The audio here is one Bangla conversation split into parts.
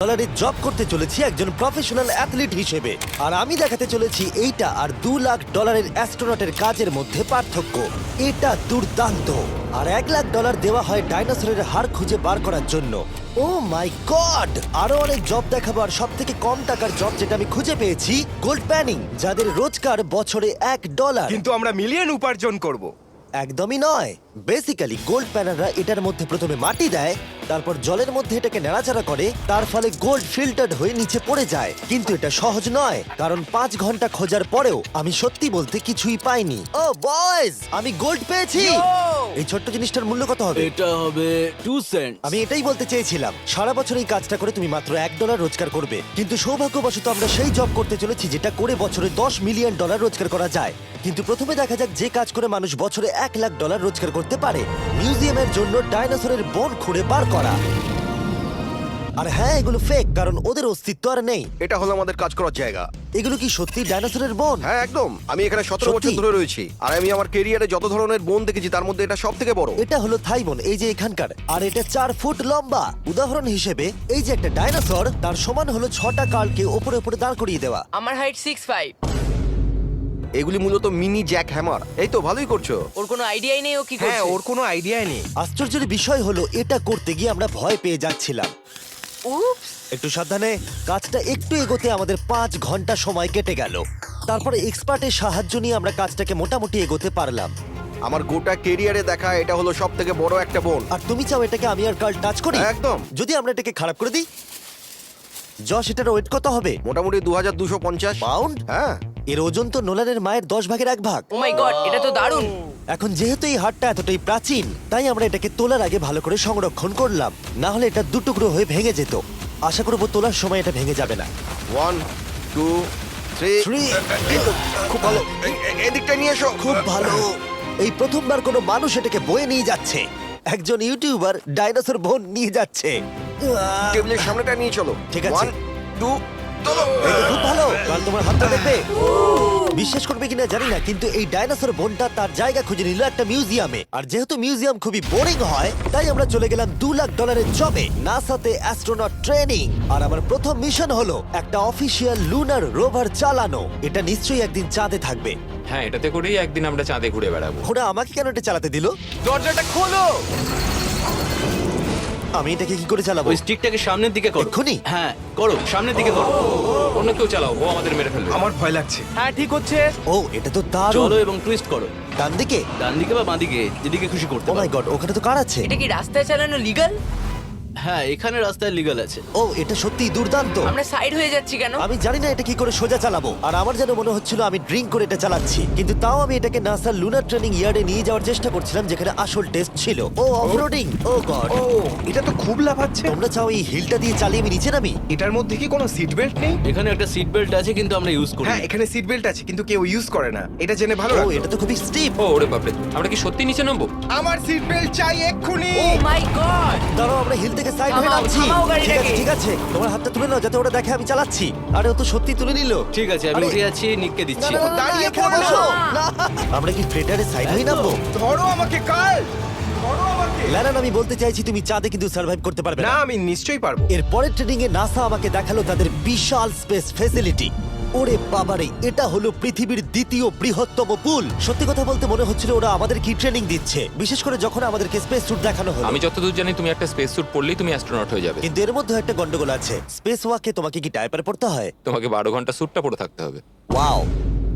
ডলারের জব করতে চলেছি একজন প্রফেশনাল অ্যাথলিট হিসেবে, আর আমি দেখাতে চলেছি এইটা আর $2 লাখ অ্যাস্ট্রোনটের কাজের মধ্যে পার্থক্য। এটা দুর্দান্ত। আর $1 লাখ দেওয়া হয় ডাইনোসরের হাড় খুঁজে বার করার জন্য। ও মাই গড! আরো অনেক জব দেখাবো, আর সব থেকে কম টাকার জব যেটা আমি খুঁজে পেয়েছি, গোল্ড প্যানিং, যাদের রোজগার বছরে $1। কিন্তু আমরা মিলিয়ন উপার্জন করব। একদমই নয়। বেসিক্যালি গোল্ড প্যানাররা এটার মধ্যে প্রথমে মাটি দেয়, তারপর জলের মধ্যে এটাকে নাড়াচাড়া করে, তার ফলে গোল্ড ফিল্টার্ড হয়ে নিচে পড়ে যায়। কিন্তু এটা সহজ নয়, কারণ 5 ঘন্টা খোঁজার পরেও আমি সত্যি বলতে কিছুই পাইনি। ও বয়েজ, আমি গোল্ড পেয়েছি। এই ছোট্ট জিনিসটার মূল্য কত হবে? এটা হবে 2 সেন্ট। আমি এটাই বলতে চেয়েছিলাম, সারা বছর এই কাজটা করে তুমি মাত্র $1 রোজগার করবে। কিন্তু সৌভাগ্যবশত আমরা সেই জব করতে চলেছি যেটা করে বছরে $10 মিলিয়ন রোজগার করা যায়। কিন্তু প্রথমে দেখা যাক যে কাজ করে মানুষ বছরে $1 লাখ রোজগার করতে পারে। মিউজিয়ামের জন্য ডাইনোসরের বোন খুঁড়ে বার করা। আর হ্যাঁ, এগুলো ফেক, কারণ ওদের অস্তিত্ব আর নেই। এটা হলো আমাদের কাজ করার জায়গা। এগুলো কি সত্যি ডাইনোসরের বোন? হ্যাঁ একদম, আমি এখানে 17 সত্যি? বছর ধরে রয়েছি, আর আমি আমার কেরিয়ারে যত ধরনের বোন দেখেছি তার মধ্যে এটা সব থেকে বড়। এটা হলো থাই বোন, এই যে এখানকার, আর এটা 4 ফুট লম্বা। উদাহরণ হিসেবে এই যে একটা ডাইনোসর, তার সমান হলো 6টা কালকে ওপরে ওপরে দাঁড় করিয়ে দেওয়া। আমার হাইট 6'5". এগুলি মূলত মিনি জ্যাক হ্যামার। এই তো ভালোই করছো। ওর কোনো আইডিয়াই নেই ও কি হ্যাঁ, করছে। ওর কোনো আইডিয়াই নেই। আশ্চর্যের বিষয় হলো এটা করতে গিয়ে আমরা ভয় পেয়ে যাচ্ছিলাম। উপস। একটু সাবধানে। কাজটা একটু এগোতে আমাদের 5 ঘন্টা সময় কেটে গেল। তারপরে এক্সপার্টের সাহায্য নিয়ে আমরা কাজটাকে মোটামুটি এগোতে পারলাম। আমার গোটা কেরিয়ারে দেখা এটা হলো সব থেকে বড় একটা বোন। আর তুমি চাও এটাকে আমি আর কাল টাচ করি? একদম। যদি আমরা এটাকে খারাপ করে দিই? যশ, এটার ওয়েট কত হবে? মোটামুটি 2250 পাউন্ড? হ্যাঁ। এর ওজন তো নোলানের মায়ের 10 ভাগের 1 ভাগ। ও মাই গড, এটা তো দারুণ। এখন যেহেতু এই হাটটা এতটাই প্রাচীন, তাই আমরা এটাকে তোলার আগে ভালো করে সংরক্ষণ করলাম, না হলে এটা দুটুকরো হয়ে ভেঙে যেত। আশা করবো তোলার সময় এটা ভেঙে যাবে না। 1 2 3 Three. এই তো, খুব ভালো। এদিকটা নিয়ে এসো। খুব ভালো। এই প্রথমবার কোনো মানুষ এটাকে বয়ে নিয়ে যাচ্ছে। একজন ইউটিউবার ডাইনোসর বোন নিয়ে যাচ্ছে। টেবিলের সামনেটা নিয়ে চলো। ঠিক আছে। 1 2 চলো। এই তো খুব ভালো। কাল তোমার হাতটা দেখবে। বিশ্বাস করবে কিনা জানি না, কিন্তু এই ডাইনোসর বোনটা তার জায়গা খুঁজে নিল একটা মিউজিয়ামে। আর যেহেতু মিউজিয়াম খুবই বোরিং হয়, তাই আমরা চলে গেলাম $2 লাখ জবে, নাসাতে অ্যাস্ট্রোনট ট্রেনিং। আর আমার প্রথম মিশন হলো একটা অফিসিয়াল লুনার রোভার চালানো। এটা নিশ্চয়ই একদিন চাঁদে থাকবে। হ্যাঁ, এটাতে করেই একদিন আমরা চাঁদে ঘুরে বেড়াবো। ওরা আমাকে কেন এটা চালাতে দিল? দরজাটা খোলো। আমি এটাকে কি করে চালাবো? ওই স্টিকটাকে সামনের দিকে করো। এক্ষুনি? হ্যাঁ, করো, সামনের দিকে করো। অন্য কেউ চালাও, ও আমাদের মেরে ফেলবে। আমার ভয় লাগছে। হ্যাঁ, ঠিক হচ্ছে। ও, এটা তো দারুণ। চলো এবং টুইস্ট করো। ডান দিকে? ডান দিকে বা বাঁ দিকে, যেদিকে খুশি করতে ও মাই পারো। গড, ওখানে তো কার আছে? এটা কি রাস্তায় চালানো লিগ্যাল? হ্যাঁ, এখানে রাস্তায় লিগ্যাল আছে। ও, এটা সত্যি দুর্দান্ত। আমরা সাইড হয়ে যাচ্ছি কেন? আমি জানি না এটা কি করে সোজা চালাবো, আর আমার যেন মনে হচ্ছিল আমি ড্রিঙ্ক করে এটা চালাচ্ছি। কিন্তু তাও আমি এটাকে নাসার লুনার ট্রেনিং ইয়ার্ডে নিয়ে যাওয়ার চেষ্টা করছিলাম, যেখানে আসল টেস্ট ছিল। ও অফরোডিং। ও গড। ও, এটা তো খুব লাফাচ্ছে। তোমরা চাও এই হিলটা দিয়ে চালিয়ে আমি নিচে নামি? এটার মধ্যে কি কোনো সিট বেল্ট নেই? এখানে একটা সিট বেল্ট আছে, কিন্তু আমরা ইউজ করি হ্যাঁ, না। এখানে সিট বেল্ট আছে, কিন্তু কেউ ইউজ করে না। এটা জেনে ভালো ও, লাগলো। এটা তো খুবই স্টিপ। ও ওরে বাপরে, আমরা কি সত্যি নিচে নামবো? আমার সিট বেল্ট চাই এক্ষুনি। ও মাই গড। দাঁড়াও, আমরা হিল থেকে সাইড হয়ে থামাও, নামছি। থামাও ঠিক আছে, গাড়িটাকে। ঠিক আছে, তোমার হাতটা তুলে নাও যাতে ওরা দেখে আমি চালাচ্ছি। আরে ও তো সত্যি তুলে নিল। ঠিক আছে, আমি আরে, উঠে যাচ্ছি, নিককে না, দিচ্ছি। না, না, না, দাঁড়িয়ে এখানে পড়ো। বসো। না। আমরা কি ফ্রেটারে সাইড হয়ে নামবো? ধরো আমাকে কাল। ধরো আমাকে। ল্যানান, আমি বলতে চাইছি তুমি চাঁদে কিন্তু সার্ভাইভ করতে পারবে না, না। আমি নিশ্চয়ই পারবো। এর পরের ট্রেনিং এ নাসা আমাকে দেখালো তাদের বিশাল স্পেস ফেসিলিটি। ওরে বাবারে, এটা হলো পৃথিবীর দ্বিতীয় বৃহত্তম পুল। সত্যি কথা বলতে মনে হচ্ছিল ওরা আমাদের কি ট্রেনিং দিচ্ছে, বিশেষ করে যখন আমাদেরকে স্পেস স্যুট দেখানো হলো। আমি যতদূর জানি তুমি একটা স্পেস স্যুট পরলেই তুমি অ্যাস্ট্রোনট হয়ে যাবে। কিন্তু এর মধ্যে একটা গন্ডগোল আছে। স্পেস ওয়াকে তোমাকে কি ডায়পার পড়তে হয়? তোমাকে 12 ঘন্টা স্যুটটা পরে থাকতে হবে। ওয়াও,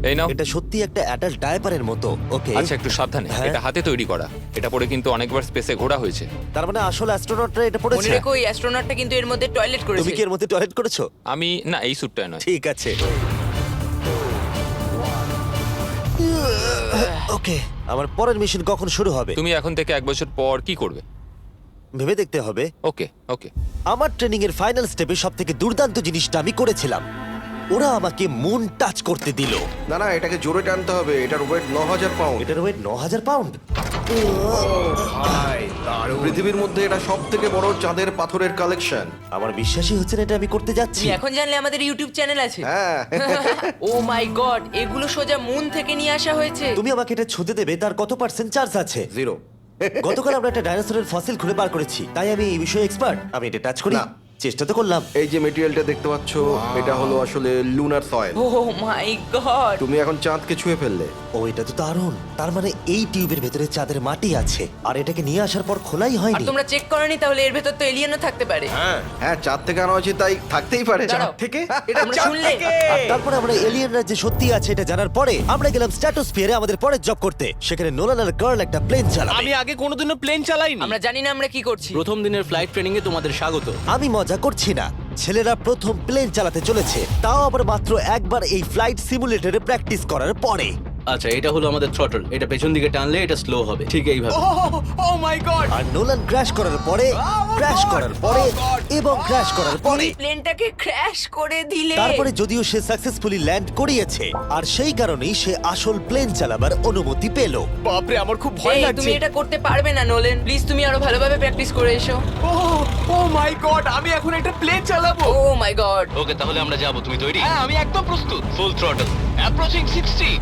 এই নাও। এটা সত্যি একটা অ্যাডাল্ট ডায়পারের মতো। ওকে, আচ্ছা, একটু সাবধানে। হ্যাঁ। এটা হাতে তৈরি করা। এটা পরে কিন্তু অনেকবার স্পেসে ঘোরা হয়েছে। তার মানে আসল অ্যাস্ট্রোনটরা এটা মনে পড়েছে। রেখো এই অ্যাস্ট্রোনটটা কিন্তু এর মধ্যে টয়লেট তুমি করেছে। কি এর মধ্যে টয়লেট করেছো? আমি না, এই স্যুটটায় নয়। ঠিক আছে। ওকে, আমার পরের মিশন কখন শুরু হবে তুমি এখন থেকে 1 বছর পর কি করবে? ভেবে দেখতে হবে। ওকে ওকে। আমার ট্রেনিং এর ফাইনাল স্টেপে সবথেকে দুর্দান্ত জিনিসটা আমি করেছিলাম। ওরা আমাকে মুন টাচ করতে দিল। না না, এটাকে জোরে টানতে হবে। এটার ওয়েট 9000 পাউন্ড। এটার ওয়েট 9000 পাউন্ড। ভাই, দারুণ। পৃথিবীর মধ্যে এটা সব থেকে বড় চাঁদের পাথরের কালেকশন। আমার বিশ্বাসই হচ্ছে না এটা আমি করতে যাচ্ছি। তুমি এখন জানলে আমাদের ইউটিউব চ্যানেল আছে। হ্যাঁ। ও মাই গড, এগুলো সোজা মুন থেকে নিয়ে আসা হয়েছে। তুমি আমাকে এটা ছুঁতে দেবে, তার কত পার্সেন্ট চার্জ আছে? 0। গতকাল আমরা একটা ডাইনোসরের ফসিল খুঁজে বার করেছি, তাই আমি এই বিষয়ে এক্সপার্ট। আমি এটা টাচ করি। না। চেষ্টা তো করলাম। এই যে মেটেরিয়ালটা দেখতে পাচ্ছ, এটা হলো আসলে লুনার সয়েল। ও মাই গড তুমি এখন চাঁদকে ছুঁয়ে ফেললে। ও এটা তো দারুণ। তার মানে এই টিউবের ভেতরে চাঁদের মাটি আছে, আর এটাকে নিয়ে আসার পর খোলাই আর হয়নি। তোমরা চেক করনি তাহলে এর ভেতর তো এলিয়েনও থাকতে পারে। হ্যাঁ, চাঁদ থেকে আনা হয়েছে তাই থাকতেই পারে। দাঁড়াও। থেকে এটা তোমরা চাঁদ শুনলে? থেকে। আর তারপরে আমরা এলিয়েনরা যে সত্যি আছে এটা জানার পরে আমরা গেলাম স্ট্র্যাটোস্ফিয়ারে আমাদের পরের জব করতে। সেখানে নোলান আর গার্ল একটা প্লেন চালাবে। আমি আগে কোনোদিনও প্লেন চালাইনি। আমরা জানি না আমরা কি করছি। প্রথম দিনের ফ্লাইট ট্রেনিং এ তোমাদের স্বাগত। আমি মজা করছি না, ছেলেরা প্রথম প্লেন চালাতে চলেছে, তাও আবার মাত্র একবার এই ফ্লাইট সিমুলেটরে প্র্যাকটিস করার পরে। আচ্ছা, এটা হলো আমাদের থ্রটল। এটা পেছন দিকে টানলে এটা স্লো হবে, ঠিক এইভাবে। ও মাই গড। আর নোলান ক্র্যাশ করার পরে, ক্র্যাশ করার পরে এবং ক্র্যাশ করার পরে, প্লেনটাকে ক্র্যাশ করে দিলে। তারপরে যদিও সে সাকসেসফুলি ল্যান্ড করিয়েছে, আর সেই কারণেই সে আসল প্লেন চালাবার অনুমতি পেল। বাপরে, আমার খুব ভয় এই, লাগছে। তুমি এটা করতে পারবে না নোলেন। প্লিজ তুমি আরো ভালোভাবে প্র্যাকটিস করে এসো। ও মাই গড, আমি এখন একটা প্লেন চালাবো। ও মাই গড। ওকে, তাহলে আমরা যাব। তুমি তৈরি? হ্যাঁ, আমি একদম প্রস্তুত। Full throttle, approaching 60।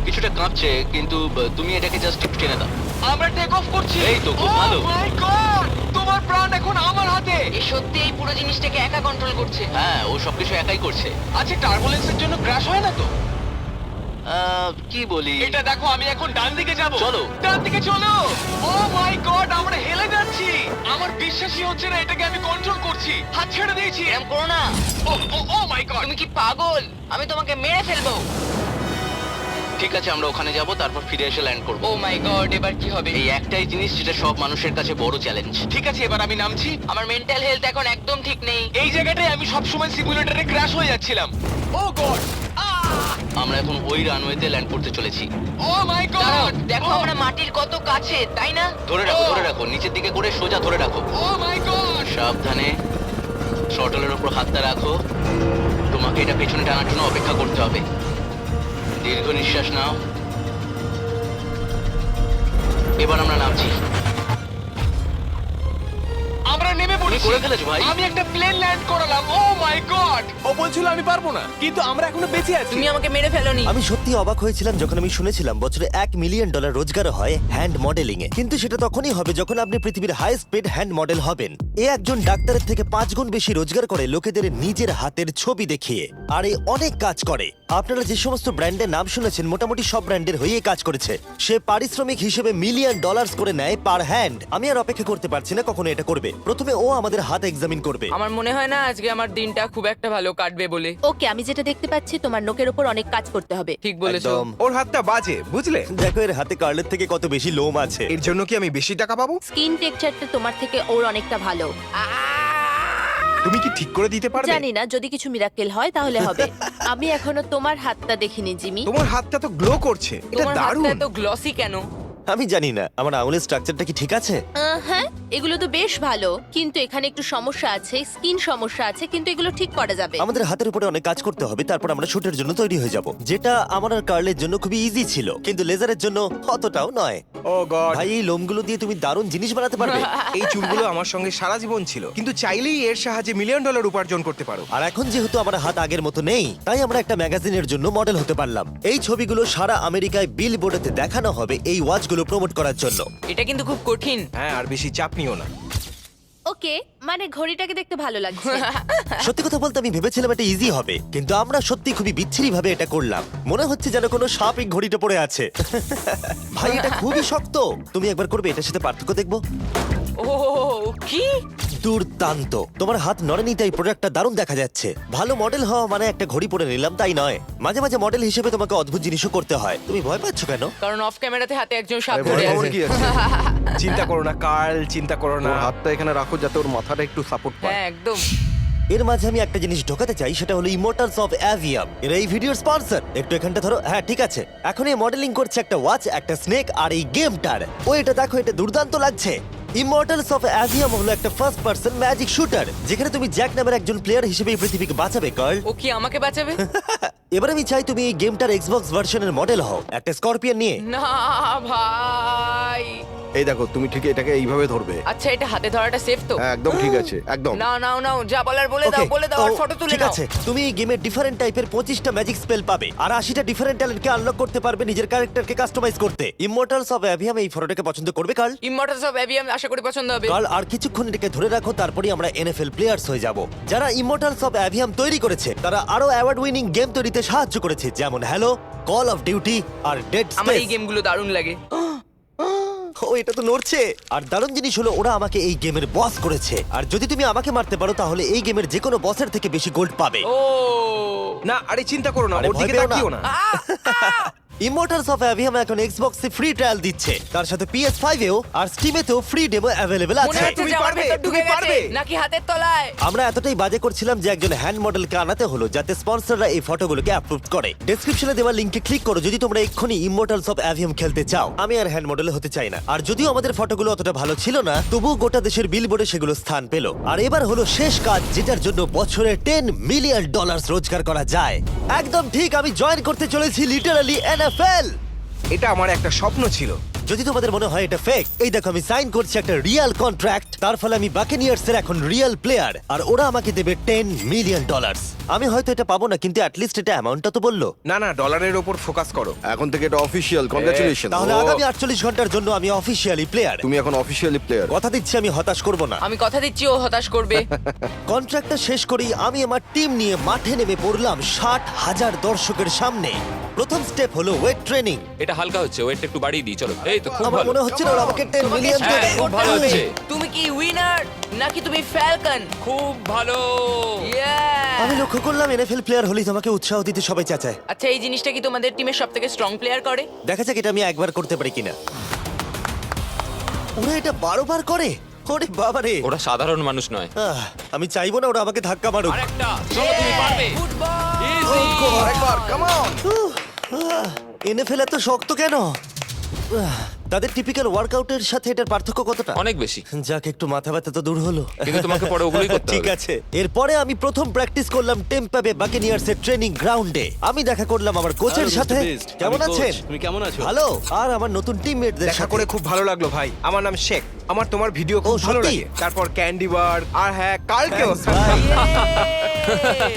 কিছুটা কাঁপছে, কিন্তু তুমি এটাকে জাস্ট টেনে দাও। আমরা টেক অফ করছি। এই তো, খুব ভালো। ও মাই গড, তোমার প্রাণ এখন আমার হাতে। এ সত্যি এই পুরো জিনিসটাকে একা কন্ট্রোল করছে। হ্যাঁ, ও সবকিছু একাই করছে। আচ্ছা, টার্বুলেন্সের জন্য ক্র্যাশ হয় না তো? কি বলি? এটা দেখো, আমি এখন ডান দিকে যাব। চলো। ডান দিকে চলো। ও মাই গড, আমরা হেলে যাচ্ছি। আমার বিশ্বাসই হচ্ছে না এটাকে আমি কন্ট্রোল করছি। হাত ছেড়ে দিয়েছি। এরকম করো না। ও মাই গড। তুমি কি পাগল? আমি তোমাকে মেরে ফেলবো। ঠিক আছে, আমরা ওখানে যাব, তারপর ফিরে এসে ল্যান্ড করব। ও মাই গড, এবার কি হবে? এই একটাই জিনিস যেটা সব মানুষের কাছে বড় চ্যালেঞ্জ। ঠিক আছে, এবার আমি নামছি। আমার মেন্টাল হেলথ এখন একদম ঠিক নেই। এই জায়গাটায় আমি সবসময় সিমুলেটরে ক্র্যাশ হয়ে যাচ্ছিলাম। ও গড। আমরা এখন ওই রানওয়েতে ল্যান্ড করতে চলেছি। ও মাই দাঁড়াও, গড। দেখো আমরা মাটির কত কাছে, তাই না? ধরে রাখো, ধরে রাখো, নিচের দিকে করে সোজা ধরে রাখো। ও মাই গড। সাবধানে থ্রটলের উপর হাতটা রাখো। তোমাকে এটা পেছনে টানার জন্য অপেক্ষা করতে হবে। দীর্ঘ নিঃশ্বাস নাও। এবার আমরা নামছি। আমরা নেমে পড়েছি। করে ফেলেছো ভাই। আমি একটা প্লেন ল্যান্ড করালাম। ও মাই গড। ও বলছিল আমি পারবো না, কিন্তু আমরা এখনো বেঁচে আছি। তুমি আমাকে মেরে ফেলোনি। আমি সত্যি অবাক হয়েছিলাম যখন আমি শুনেছিলাম বছরে $1 মিলিয়ন রোজগার হয় হ্যান্ড মডেলিং এ। কিন্তু সেটা তখনই হবে যখন আপনি পৃথিবীর হাইস্ট পেড হ্যান্ড মডেল হবেন। এ একজন ডাক্তারের থেকে 5 গুণ বেশি রোজগার করে লোকেদের নিজের হাতের ছবি দেখিয়ে, আর এ অনেক কাজ করে। আপনারা যে সমস্ত ব্র্যান্ডের নাম শুনেছেন মোটামুটি সব ব্র্যান্ডের হয়েই কাজ করেছে। সে পারিশ্রমিক হিসেবে $1 মিলিয়ন করে নেয় পার হ্যান্ড। আমি আর অপেক্ষা করতে পারছি না কখনো এটা করবে। প্রথমে ও আমাদের হাত এক্সামিন করবে। আমার মনে হয় না আজকে আমার দিনটা খুব একটা ভালো কাটবে বলে। ওকে, আমি যেটা দেখতে পাচ্ছি তোমার নোকের ওপর অনেক কাজ করতে হবে। ঠিক বলেছো। একদম। ওর হাতটা বাজে, বুঝলে? দেখো এর হাতে কার্লের থেকে কত বেশি লোম আছে। এর জন্য কি আমি বেশি টাকা পাবো? স্কিন টেক্সচারটা তোমার থেকে ওর অনেকটা ভালো। তুমি কি ঠিক করে দিতে পারবে? জানি না, যদি কিছু মিরাকেল হয় তাহলে হবে। আমি এখনো তোমার হাতটা দেখিনি জিমি। তোমার হাতটা তো গ্লো করছে। এটা তোমার দারুণ। হাতটা এত গ্লসি কেন? আমি জানি না আমার আঙুলের স্ট্রাকচারটা কি ঠিক আছে। হ্যাঁ, এগুলো তো বেশ ভালো, কিন্তু এখানে একটু সমস্যা আছে, স্কিন সমস্যা আছে, কিন্তু এগুলো ঠিক করা যাবে। আমাদের হাতের উপরে অনেক কাজ করতে হবে, তারপর আমরা শুটের জন্য তৈরি হয়ে যাব, যেটা আমার আর কার্লের জন্য খুবই ইজি ছিল, কিন্তু লেজারের জন্য অতটাও নয়। ও গড। ভাই এই লোমগুলো দিয়ে তুমি দারুণ জিনিস বানাতে পারবে। এই চুলগুলো আমার সঙ্গে সারা জীবন ছিল, কিন্তু চাইলেই এর সাহায্যে $1 মিলিয়ন উপার্জন করতে পারো। আর এখন যেহেতু আমার হাত আগের মতো নেই, তাই আমরা একটা ম্যাগাজিনের জন্য মডেল হতে পারলাম। এই ছবিগুলো সারা আমেরিকায় বিলবোর্ডেতে দেখানো হবে এই ওয়াচগুলো প্রমোট করার জন্য। এটা কিন্তু খুব কঠিন। হ্যাঁ, আর বেশি চাপ নিও না। ওকে, মানে ঘড়িটাকে দেখতে ভালো লাগছে। সত্যি কথা বলতে আমি ভেবেছিলাম এটা ইজি হবে, কিন্তু আমরা সত্যি খুবই বিচ্ছিরি ভাবে এটা করলাম। মনে হচ্ছে যেন কোনো সাপ এই ঘড়িটা পড়ে আছে। ভাই এটা খুবই শক্ত। তুমি একবার করবে, এটার সাথে পার্থক্য দেখবো। ও কি দুর্দান্ত। তোমার হাত নড়েনি তাই প্রোডাক্টটা দারুণ দেখা যাচ্ছে। ভালো মডেল হওয়া মানে একটা ঘড়ি পরে নিলাম তাই নয়, মাঝে মাঝে মডেল হিসেবে তোমাকে অদ্ভুত জিনিসও করতে হয়। তুমি ভয় পাচ্ছ কেন? কারণ অফ ক্যামেরাতে হাতে একজন সাপ আরে ধরে ভয় পাওয়ার আছে। কি আছে? চিন্তা করো না কার্ল, চিন্তা করো না। ওর হাতটা এখানে রাখো যাতে ওর মাথাটা একটু সাপোর্ট পায়। হ্যাঁ একদম। এর মাঝে আমি একটা জিনিস ঢোকাতে চাই, সেটা হলো ইমোর্টালস অফ অ্যাভিয়াম। এর এই ভিডিওর স্পন্সর। একটু এখানটা ধরো। হ্যাঁ ঠিক আছে। এখন এই মডেলিং করছে একটা ওয়াচ, একটা স্নেক আর এই গেমটার। ও এটা দেখো, এটা দুর্দান্ত লাগছে। ইমর্টালস অফ অ্যাভিয়াম হলো একটা ফার্স্ট পার্সন ম্যাজিক শুটার, যেখানে তুমি জ্যাক নামের একজন প্লেয়ার হিসেবে এই পৃথিবীকে বাঁচাবে কার্ল। ও কি আমাকে বাঁচাবে? এবার আমি চাই তুমি এই গেমটার এক্সবক্স ভার্সনের মডেল হও, একটা স্করপিয়ন নিয়ে। না ভাই। এই দেখো, তুমি ঠিক এটাকে এইভাবে ধরবে। আচ্ছা এটা হাতে ধরাটা সেফ তো? হ্যাঁ, একদম ঠিক আছে, একদম। নাও নাও নাও, যা বলার বলে দাও, Okay, বলে দাও, আর তো ফটো তুলে ঠিক নাও। আছে, তুমি এই গেমের ডিফারেন্ট টাইপের 25টা ম্যাজিক স্পেল পাবে আর 80টা ডিফারেন্ট ট্যালেন্টকে আনলক করতে পারবে নিজের ক্যারেক্টারকে কাস্টমাইজ করতে। ইমমর্টালস অফ অ্যাভিয়াম এই ফটোটাকে পছন্দ করবে কার্ল? ইমমর্টালস অফ অ্যাভিয়াম আশা করি পছন্দ হবে। কার্ল, আর কিছুক্ষণ এটাকে ধরে রাখো, তারপরেই আমরা এনএফএল প্লেয়ার্স হয়ে যাব। যারা ইমমর্টালস অফ অ্যাভিয়াম তৈরি করেছে তারা আরো অ্যাওয়ার্ড উইনিং গেম তৈরিতে সাহায্য করেছে, যেমন হ্যালো, কল অফ ডিউটি আর ডেড আমার এই স্পেস। গেমগুলো দারুণ লাগে। ও, এটা তো নড়ছে। আর দারুণ জিনিস হলো ওরা আমাকে এই গেমের বস করেছে, আর যদি তুমি আমাকে মারতে পারো তাহলে এই গেমের যে কোনো বসের থেকে বেশি গোল্ড পাবে। ও না, আরে চিন্তা করো না, আরে ওর ভয় দিকে পেও না। তাকিও না। ইমমর্টালস অফ অ্যাভিয়াম এখন এক্সবক্সে ফ্রি ট্রায়াল দিচ্ছে, তার সাথে PS5 এও আর স্টিমেতেও ফ্রি ডেমো অ্যাভেলেবল মনে আছে। হচ্ছে তুমি যে আমার পারবে, ভেতর ঢুকে তুমি গেছে পারবে। নাকি হাতের তলায়। আমরা এতটাই বাজে করছিলাম যে একজন হ্যান্ড মডেলকে আনাতে হলো যাতে স্পন্সররা এই ফটোগুলোকে অ্যাপ্রুভ করে। ডেসক্রিপশনে দেওয়া লিংকে ক্লিক করো যদি তোমরা এক্ষুনি ইমমর্টালস অফ অ্যাভিয়াম খেলতে চাও। আমি আর হ্যান্ড মডেল হতে চাই না, আর যদিও আমাদের ফটোগুলো অতটা ভালো ছিল না, তবুও গোটা দেশের বিলবোর্ডে সেগুলো স্থান পেল। আর এবার হলো শেষ কাজ, যেটার জন্য বছরে $10 মিলিয়ন রোজগার করা যায়। একদম ঠিক, আমি জয়েন করতে চলেছি লিটারালি NFL। এটা আমার একটা স্বপ্ন ছিল। যদি তোমাদের মনে হয় এটা ফেক, এই দেখো আমি সাইন করছি একটা রিয়েল কন্ট্রাক্ট, তার ফলে আমি বাকেনিয়ার্সের এখন রিয়েল প্লেয়ার, আর ওরা আমাকে দেবে $10 মিলিয়ন। আমি হয়তো এটা পাবো না, কিন্তু অ্যাটলিস্ট এটা অ্যামাউন্টটা তো বললো। না না, ডলারের ওপর ফোকাস করো। এখন থেকে এটা অফিসিয়াল, কংগ্রাচুলেশন। তাহলে আগামী 48 ঘন্টার জন্য আমি অফিসিয়ালি প্লেয়ার। তুমি এখন অফিসিয়ালি প্লেয়ার। কথা দিচ্ছি আমি হতাশ করব না। আমি কথা দিচ্ছি ও হতাশ করবে। কন্ট্রাক্টটা শেষ করেই আমি আমার টিম নিয়ে মাঠে নেমে পড়লাম 60,000 দর্শকের সামনে। প্রথম স্টেপ হলো ওয়েট ট্রেনিং। এটা হালকা হচ্ছে, ওয়েটটা একটু বাড়িয়ে দিই চলো। এই তো খুব আমার ভালো। মনে হচ্ছিল ওরা আমাকে 10 তোমাকে মিলিয়ন struggle হ্যাঁ, খুব করতে ভালো হবে। হচ্ছে। তুমি কি উইনার নাকি তুমি ফ্যালকন? খুব ভালো। আমি লক্ষ্য করলাম এনএফএল প্লেয়ার হলেই তোমাকে উৎসাহ দিতে সবাই চাচায়। আচ্ছা এই জিনিসটা কি তোমাদের টিমের সবথেকে স্ট্রং প্লেয়ার করে? দেখা যাক এটা আমি একবার করতে পারি কিনা। ওরা এটা 12 বার করে? ওরে বাবা রে। ওরা সাধারণ মানুষ নয়। আমি চাইবো না ওরা আমাকে ধাক্কা মারুক। আরেকটা, চলো তুমি পারবে। ফুটবল। Easy! আরেকবার, কাম অন। এনএফএল এত শক্ত কেন? তাদের টিপিক্যাল ওয়ার্কআউটের সাথে এটার পার্থক্য কতটা? অনেক বেশি। যাক, একটু মাথা ব্যথা তো দূর হলো। কিন্তু তোমাকে পরে ওগুলোই করতে ঠিক হবে। আছে। এরপরে আমি প্রথম প্র্যাকটিস করলাম টেম্পা বে বাকেনিয়ার্স এর ট্রেনিং গ্রাউন্ডে। আমি দেখা করলাম আমার কোচের সাথে। কেমন আছেন? তুমি কেমন আছো? ভালো। আর আমার নতুন টিমমেটদের দেখা সাথে। করে খুব ভালো লাগলো ভাই। আমার নাম শেখ। আমার তোমার ভিডিও খুব ও, ভালো সত্যি? লাগে। তারপর ক্যান্ডি বার আর হ্যাঁ কালকেও।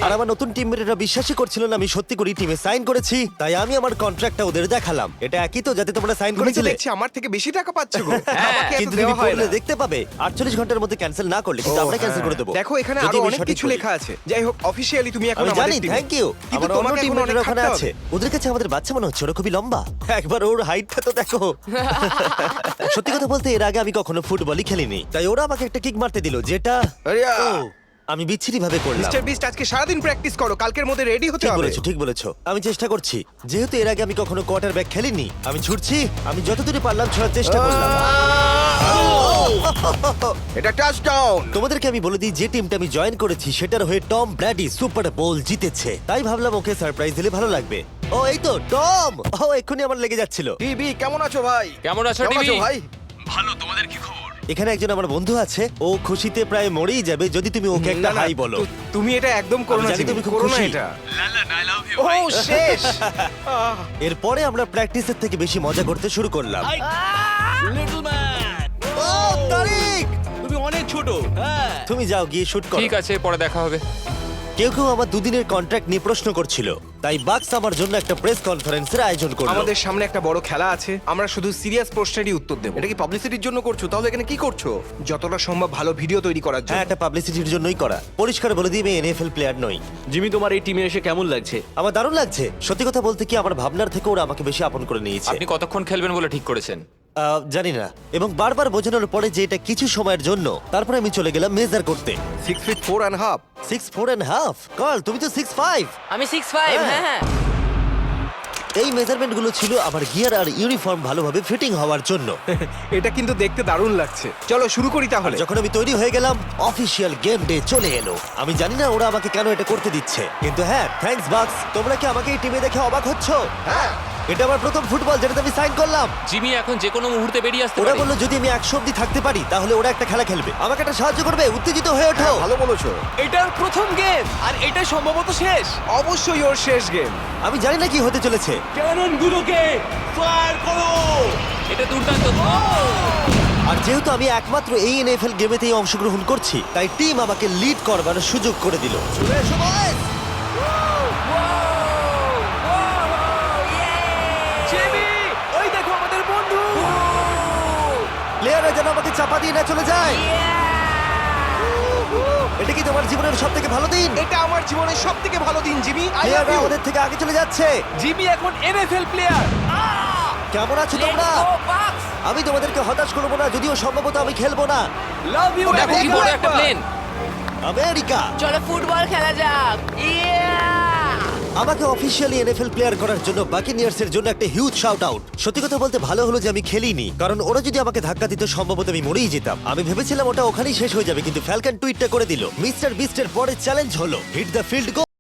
আর আমার নতুন টিমমেটরা বিশ্বাসই করছিল না আমি সত্যি করে টিমে সাইন করেছি, তাই আমি আমার কন্ট্রাক্টটা ওদের দেখালাম। এটা একই তো যাতে তোমরা সাইন তুমি তো করেছিলে? দেখছি আমার থেকে বেশি টাকা পাচ্ছ গো। আমাকে এত কিন্তু তুমি দেওয়া হয় পড়লে না। দেখতে পাবে 48 ঘন্টার মধ্যে ক্যান্সেল না করলে কিন্তু ও, আমরা ক্যান্সেল হ্যাঁ। করে দেবো। দেখো এখানে যদি আরো আমি অনেক সঠিক কিছু বলি। লেখা আছে। যাই হোক অফিশিয়ালি তুমি এখন আমি আমাদের জানি, team-এ। Thank you. কিন্তু আমার অন্য তোমাকে এখন টিমমেটরা অনেক ওখানে খাটতে আছে। হবে। ওদের কাছে আমাদের বাচ্চা মনে হচ্ছে, ওরা খুবই লম্বা। একবার ওর হাইটটা তো দেখো। সত্যি কথা বলতে এর আগে আমি কখনো ফুটবলই খেলিনি, তাই ওরা আমাকে একটা কিক মারতে দিল যেটা আরিয়া। ও, আমি বিচ্ছিরি ভাবে করলাম। মিস্টার বিস্ট আজকে সারাদিন প্র্যাকটিস করো, কালকের মধ্যে রেডি হতে ঠিক হবে। বলেছো, ঠিক বলেছো। আমি চেষ্টা করছি। যেহেতু এর আগে আমি কখনো কোয়ার্টার ব্যাক খেলিনি, আমি ছুটছি। আমি যতদূর পারলাম ছোড়ার চেষ্টা করলাম। এটা টাচডাউন। তোমাদেরকে আমি বলে দিই যে টিমটা আমি জয়েন করেছি সেটার হয়ে টম ব্র্যাডি সুপার বোল জিতেছে, তাই ভাবলাম ওকে সারপ্রাইজ দিলে ভালো লাগবে। ও এই তো টম। ও এক্ষুনি আমার লেগে যাচ্ছিল। টিভি কেমন আছো ভাই? কেমন আছো কেমন আছো টিভি? ভাই? এখানে একজন আমার বন্ধু আছে, ও খুশিতে প্রায় মরেই যাবে যদি তুমি ওকে একটা না, না, হাই বলো। তুমি এটা একদম করো আমি না, জানি তুমি খুব করো না খুশি। এটা। ও শেষ। এরপরে আমরা প্র্যাকটিসের থেকে বেশি মজা করতে শুরু করলাম। লিটল ম্যান, ও তারিক, তুমি অনেক ছোট। হ্যাঁ, তুমি যাও গিয়ে শুট করো। ঠিক আছে, পরে দেখা হবে। কেউ কেউ আমার দুদিনের কন্ট্রাক্ট নিয়ে প্রশ্ন করছিল, তাই বাক্স আমার জন্য একটা প্রেস কনফারেন্সের আয়োজন করলো। আমাদের সামনে একটা বড় খেলা আছে, আমরা শুধু সিরিয়াস প্রশ্নেরই উত্তর দেব। এটা কি পাবলিসিটির জন্য করছো? তাহলে এখানে কি করছো? যতটা সম্ভব ভালো ভিডিও তৈরি করার জন্য। হ্যাঁ, এটা পাবলিসিটির জন্যই করা। পরিষ্কার বলে দিই আমি এনএফএল প্লেয়ার নই। জিমি তোমার এই টিমে এসে কেমন লাগছে? আমার দারুণ লাগছে। সত্যি কথা বলতে কি, আমার ভাবনার থেকে ওরা আমাকে বেশি আপন করে নিয়েছে। আপনি কতক্ষণ খেলবেন বলে ঠিক করেছেন? জানি না, এবং বারবার বোঝানোর পরে যে এটা কিছু সময়ের জন্য, তারপরে আমি চলে গেলাম মেজার করতে। 6 feet 4.5। 6'4.5"। কার্ল, তুমি তো 6'5". আমি 6'5". হ্যাঁ। হ্যাঁ হ্যাঁ। এই মেজারমেন্ট গুলো ছিল আমার গিয়ার আর ইউনিফর্ম ভালোভাবে ফিটিং হওয়ার জন্য। এটা কিন্তু দেখতে দারুণ লাগছে। চলো শুরু করি তাহলে। যখন আমি তৈরি হয়ে গেলাম, অফিসিয়াল গেম ডে চলে এলো। আমি জানি না ওরা আমাকে কেন এটা করতে দিচ্ছে, কিন্তু হ্যাঁ, থ্যাঙ্কস বাক্স। তোমরা কি আমাকে এই টিমে দেখে অবাক হচ্ছো? হ্যাঁ। এটা আমার প্রথম ফুটবল যেটাতে আমি সাইন করলাম। জিমি এখন যে কোনো মুহূর্তে বেরিয়ে আসতে ওরা পারে। বললো যদি আমি 100 অব্দি থাকতে পারি তাহলে ওরা একটা খেলা খেলবে, আমাকে একটা সাহায্য করবে। উত্তেজিত হয়ে ওঠো। হ্যাঁ, ভালো বলেছো। এটার প্রথম গেম আর এটা সম্ভবত শেষ। অবশ্যই ওর শেষ গেম। আমি জানি না কি হতে চলেছে। ক্যাননগুলোকে ফায়ার করো। এটা দুর্দান্ত। আর যেহেতু আমি একমাত্র এই এনএফএল গেমেতেই অংশগ্রহণ করছি, তাই টিম আমাকে লিড করবার সুযোগ করে দিল। চলে এসো বয়েজ। জিমি, ওই দেখো আমাদের বন্ধু। প্লেয়াররা যেন আমাকে চাপা দিয়ে না চলে যায়। এটা কি তোমার জীবনের সব থেকে ভালো দিন? এটা আমার জীবনের সব থেকে ভালো দিন, জিমি। আই লাভ প্লেয়াররা ইউ। আমাদের থেকে আগে চলে যাচ্ছে। জিমি এখন এনএফএল প্লেয়ার। কেমন আছো তোমরা? আমি তোমাদেরকে হতাশ করবো না, যদিও সম্ভবত আমি খেলবো না। Love you. দেখো কি বড় একটা প্লেন। আমেরিকা চলো ফুটবল খেলা যাক। আমাকে অফিসিয়ালি এনএফএল প্লেয়ার করার জন্য বাকিনিয়ার্সের জন্য একটা হিউজ শাউট আউট। সত্যি কথা বলতে ভালো হলো যে আমি খেলিনি, কারণ ওরা যদি আমাকে ধাক্কা দিত সম্ভবত আমি মরেই যেতাম। আমি ভেবেছিলাম ওটা ওখানেই শেষ হয়ে যাবে, কিন্তু ফ্যালকন টুইটটা করে দিল, মিস্টার বিস্টের পরের চ্যালেঞ্জ হলো হিট দ্য ফিল্ড গোল।